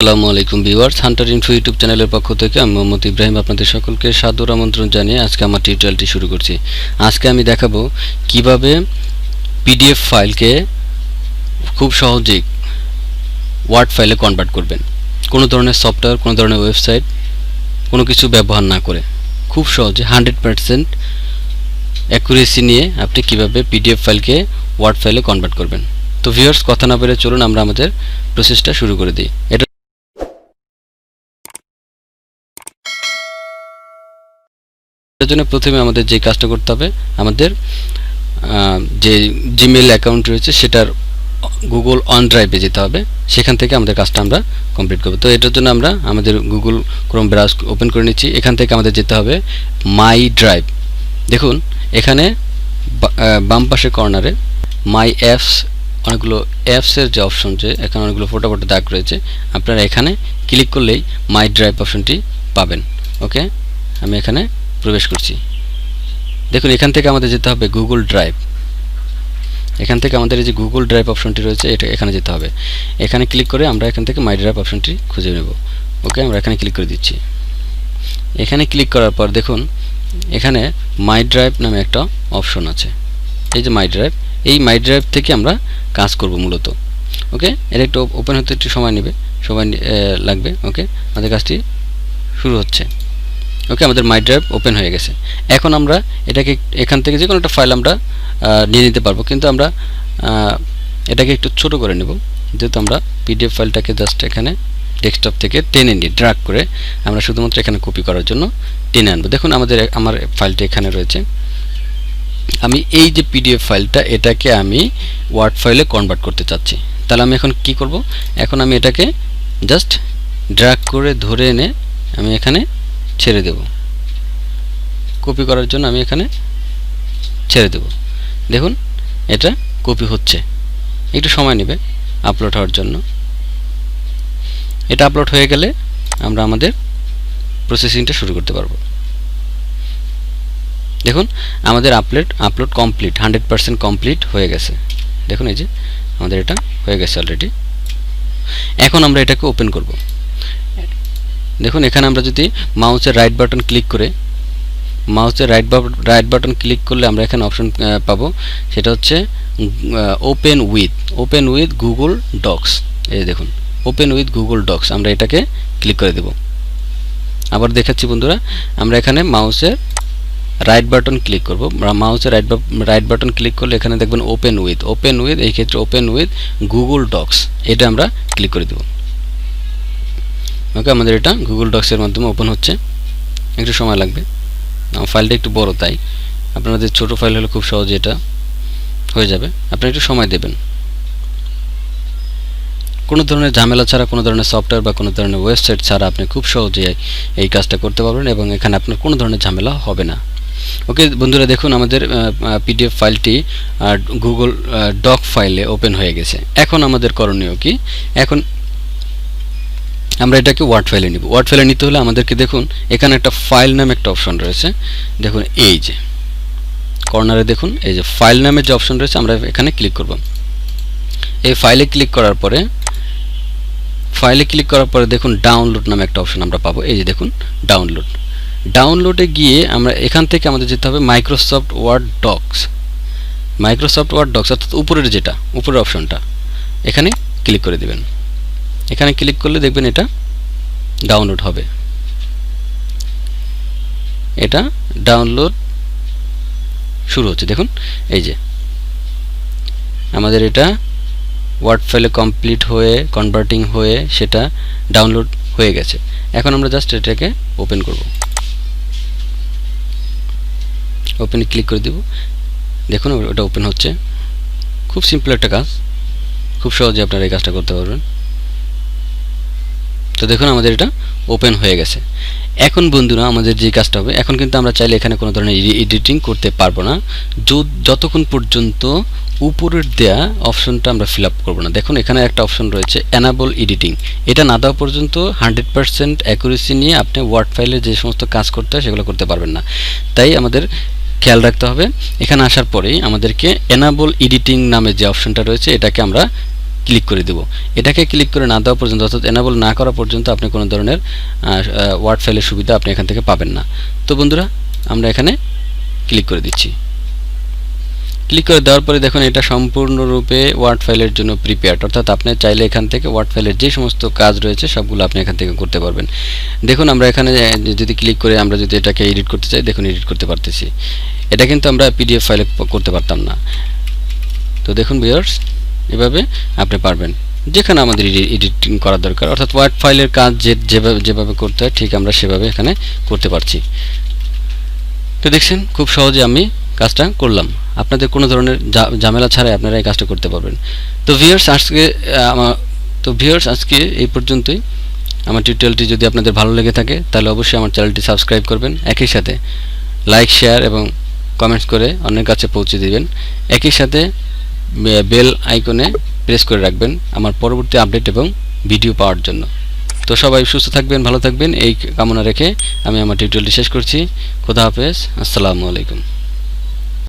আসসালামু আলাইকুম viewers, Hunter info YouTube চ্যানেলের পক্ষ থেকে আমি মোহাম্মদ ইব্রাহিম আপনাদের সকলকে সাদর আমন্ত্রণ জানিয়ে আজকে আমার টিউটোরিয়ালটি শুরু করছি। আজকে আমি দেখাবো কিভাবে পিডিএফ ফাইলকে খুব সহজেই ওয়ার্ড ফাইলে কনভার্ট করবেন, কোনো ধরনের সফটওয়্যার, কোনো ধরনের ওয়েবসাইট, কোনো কিছু ব্যবহার না করে খুব সহজে 100% অ্যাকুরেসি নিয়ে আপনি কিভাবে পিডিএফ ফাইলকে ওয়ার্ড ফাইলে কনভার্ট করবেন। তো ভিউয়ার্স, কথা না বলে চলুন আমরা আমাদের প্রসেসটা শুরু করে দিই। এর জন্য প্রথমে আমাদের যে কাজটা করতে হবে, আমাদের যে জিমেইল অ্যাকাউন্ট রয়েছে সেটার গুগল অন ড্রাইভে যেতে হবে, সেখান থেকে আমাদের কাজটা আমরা কমপ্লিট করব। তো এটার জন্য আমরা আমাদের গুগল ক্রোম ব্রাউজ ওপেন করে নিচ্ছি। এখান থেকে আমাদের যেতে হবে মাই ড্রাইভ। দেখুন এখানে বাম পাশে কর্নারে মাই অ্যাপস, অনেকগুলো অ্যাপসের যে অপশন, যে এখানে অনেকগুলো ফটো দাগ রয়েছে, আপনারা এখানে ক্লিক করলেই মাই ড্রাইভ অপশনটি পাবেন। ওকে, আমি এখানে প্রবেশ করছি। দেখুন এখান থেকে আমাদের যেতে হবে গুগল ড্রাইভ। এখান থেকে আমাদের এই যে গুগল ড্রাইভ অপশনটি রয়েছে, এটা এখানে যেতে হবে। এখানে ক্লিক করে আমরা এখান থেকে মাই ড্রাইভ অপশনটি খুঁজে নেব। ওকে, আমরা এখানে ক্লিক করে দিচ্ছি। এখানে ক্লিক করার পর দেখুন এখানে মাই ড্রাইভ নামে একটা অপশন আছে। এই যে মাই ড্রাইভ, এই মাই ড্রাইভ থেকে আমরা কাজ করব মূলত। ওকে, এটা একটু ওপেন হতে একটু সময় নেবে, সময় লাগবে। ওকে, আমাদের কাজটি শুরু হচ্ছে। ওকে, আমাদের মাই ড্রাইভ ওপেন হয়ে গেছে। এখন আমরা এটাকে এখান থেকে যে কোনো একটা ফাইল আমরা নিয়ে নিতে পারবো, কিন্তু আমরা এটাকে একটু ছোট করে নেব, যেহেতু আমরা পিডিএফ ফাইলটাকে জাস্ট এখানে ডেস্কটপ থেকে টেনে নিয়ে ড্র্যাগ করে আমরা শুধুমাত্র এখানে কপি করার জন্য টেনে আনবো। দেখুন আমার ফাইলটা এখানে রয়েছে। আমি এই যে পিডিএফ ফাইলটা, এটাকে আমি ওয়ার্ড ফাইলে কনভার্ট করতে চাচ্ছি। তাহলে আমি এখন কি করব, এখন আমি এটাকে জাস্ট ড্র্যাগ করে ধরে এনে আমি এখানে ছেড়ে দেব। কপি করার জন্য আমি এখানে ছেড়ে দেব। দেখুন এটা কপি হচ্ছে, একটু সময় নেবে আপলোড হওয়ার জন্য। এটা আপলোড হয়ে গেলে আমরা আমাদের প্রসেসিংটা শুরু করতে পারবো। দেখুন আমাদের আপলোড কমপ্লিট, 100% কমপ্লিট হয়ে গেছে। দেখুন এই যে আমাদের এটা হয়ে গেছে অলরেডি। এখন আমরা এটাকে ওপেন করব। দেখুন এখানে আমরা যদি মাউসের রাইট বাটন ক্লিক করে, রাইট বাটন ক্লিক করলে আমরা এখানে অপশন পাবো, সেটা হচ্ছে ওপেন উইথ গুগল ডক্স। এই দেখুন ওপেন উইথ গুগল ডক্স, আমরা এটাকে ক্লিক করে দেব। আবার দেখাচ্ছি বন্ধুরা, আমরা এখানে মাউসের রাইট বাটন ক্লিক করব। মাউসের রাইট বাটন ক্লিক করলে এখানে দেখবেন ওপেন উইথ, এই ক্ষেত্রে ওপেন উইথ গুগল ডক্স, এটা আমরা ক্লিক করে দেব। ওকে, আমাদের এটা গুগল ডক্সের মাধ্যমে ওপেন হচ্ছে, একটু সময় লাগবে, আমার ফাইলটা একটু বড়, তাই আপনাদের ছোট ফাইল হলে খুব সহজে এটা হয়ে যাবে। আপনারা একটু সময় দেবেন। কোনো ধরনের ঝামেলা ছাড়া, কোনো ধরনের সফটওয়্যার বা কোনো ধরনের ওয়েবসাইট ছাড়া আপনি খুব সহজে এই কাজটা করতে পারবেন, এবং এখানে আপনার কোনো ধরনের ঝামেলা হবে না। ওকে বন্ধুরা, দেখুন আমাদের পিডিএফ ফাইলটি গুগল ডক ফাইলে ওপেন হয়ে গেছে। এখন আমাদের করণীয় কি, এখন আমরা এটাকে ওয়ার্ড ফাইলে নিব। ওয়ার্ড ফাইলে নিতে হলে আমাদেরকে দেখুন এখানে একটা ফাইল নামে একটা অপশন রয়েছে। দেখুন এই যে কর্নারে দেখুন এই যে ফাইল নামে যে অপশন রয়েছে, আমরা এখানে ক্লিক করব। এই ফাইলে ক্লিক করার পরে দেখুন ডাউনলোড নামে একটা অপশন আমরা পাবো। এই যে দেখুন ডাউনলোডে গিয়ে আমরা এখান থেকে আমাদের যেতে হবে মাইক্রোসফট ওয়ার্ড ডক্স, অর্থাৎ উপরের অপশনটা, এখানে ক্লিক করে দিবেন। এখানে ক্লিক করলে দেখবেন এটা ডাউনলোড হবে। এটা ডাউনলোড শুরু হচ্ছে। দেখুন এই যে আমাদের এটা ওয়ার্ড ফাইলে কমপ্লিট হয়ে কনভার্টিং হয়ে সেটা ডাউনলোড হয়ে গেছে। এখন আমরা জাস্ট এটাকে ওপেন করব। ওপেনে ক্লিক করে দেব। দেখুন ওটা ওপেন হচ্ছে। খুব সিম্পল একটা কাজ, খুব সহজে আপনারা এই কাজটা করতে পারবেন। তো দেখুন আমাদের এটা ওপেন হয়ে গেছে। এখন বন্ধুরা আমাদের যে কাজটা হবে, এখন কিন্তু আমরা চাইলে এখানে কোনো ধরনের এডিটিং করতে পারবো না যতক্ষণ পর্যন্ত উপরের দেয়া অপশনটা আমরা ফিল আপ করবো না। দেখুন এখানে একটা অপশন রয়েছে এনাবল এডিটিং, এটা না দেওয়া পর্যন্ত 100% অ্যাকুরেসি নিয়ে আপনি ওয়ার্ড ফাইলে যে সমস্ত কাজ করতে হয় সেগুলো করতে পারবেন না। তাই আমাদের খেয়াল রাখতে হবে, এখানে আসার পরেই আমাদেরকে এনাবল এডিটিং নামে যে অপশনটা রয়েছে এটাকে আমরা ক্লিক করে দেব। এটাকে ক্লিক করে না দেওয়া পর্যন্ত, অর্থাৎ এনেবল না করা পর্যন্ত আপনি কোনো ধরনের ওয়ার্ড ফাইলের সুবিধা আপনি এখান থেকে পাবেন না। তো বন্ধুরা, আমরা এখানে ক্লিক করে দিচ্ছি। ক্লিক করে দেওয়ার পরে দেখুন এটা সম্পূর্ণরূপে ওয়ার্ড ফাইলের জন্য প্রিপেয়ার্ড, অর্থাৎ আপনি চাইলে এখান থেকে ওয়ার্ড ফাইলের যে সমস্ত কাজ রয়েছে সবগুলো আপনি এখান থেকে করতে পারবেন। দেখুন আমরা এখানে যদি ক্লিক করে আমরা যদি এটাকে এডিট করতে চাই, দেখুন এডিট করতে পারতেছি। এটা কিন্তু আমরা পিডিএফ ফাইলে করতে পারতাম না। তো দেখুন ভিউয়ার্স, এভাবে আপনি পারবেন যেখানে আমাদের এডিটিং করা দরকার, অর্থাৎ ওয়ার্ড ফাইলের কাজ যেভাবে করতে হয় ঠিক আমরা সেভাবে এখানে করতে পারছি। তো দেখছেন খুব সহজে আমি কাজটা করলাম, আপনাদের কোনো ধরনের ঝামেলা ছাড়াই আপনারা এই কাজটা করতে পারবেন। তো ভিউয়ার্স আজকে এই পর্যন্তই। আমার টিউটোরিয়ালটি যদি আপনাদের ভালো লেগে থাকে তাহলে অবশ্যই আমার চ্যানেলটি সাবস্ক্রাইব করবেন, একই সাথে লাইক, শেয়ার এবং কমেন্টস করে অন্যের কাছে পৌঁছে দিবেন। একই সাথে বেল আইকনে প্রেস করে রাখবেন আমার পরবর্তী আপডেট এবং ভিডিও পাওয়ার জন্য। তো সবাই সুস্থ থাকবেন, ভালো থাকবেন এই কামনা রেখে আমি আমার টিউটোরিয়ালটি শেষ করছি। খোদা হাফেজ, আসসালামু আলাইকুম।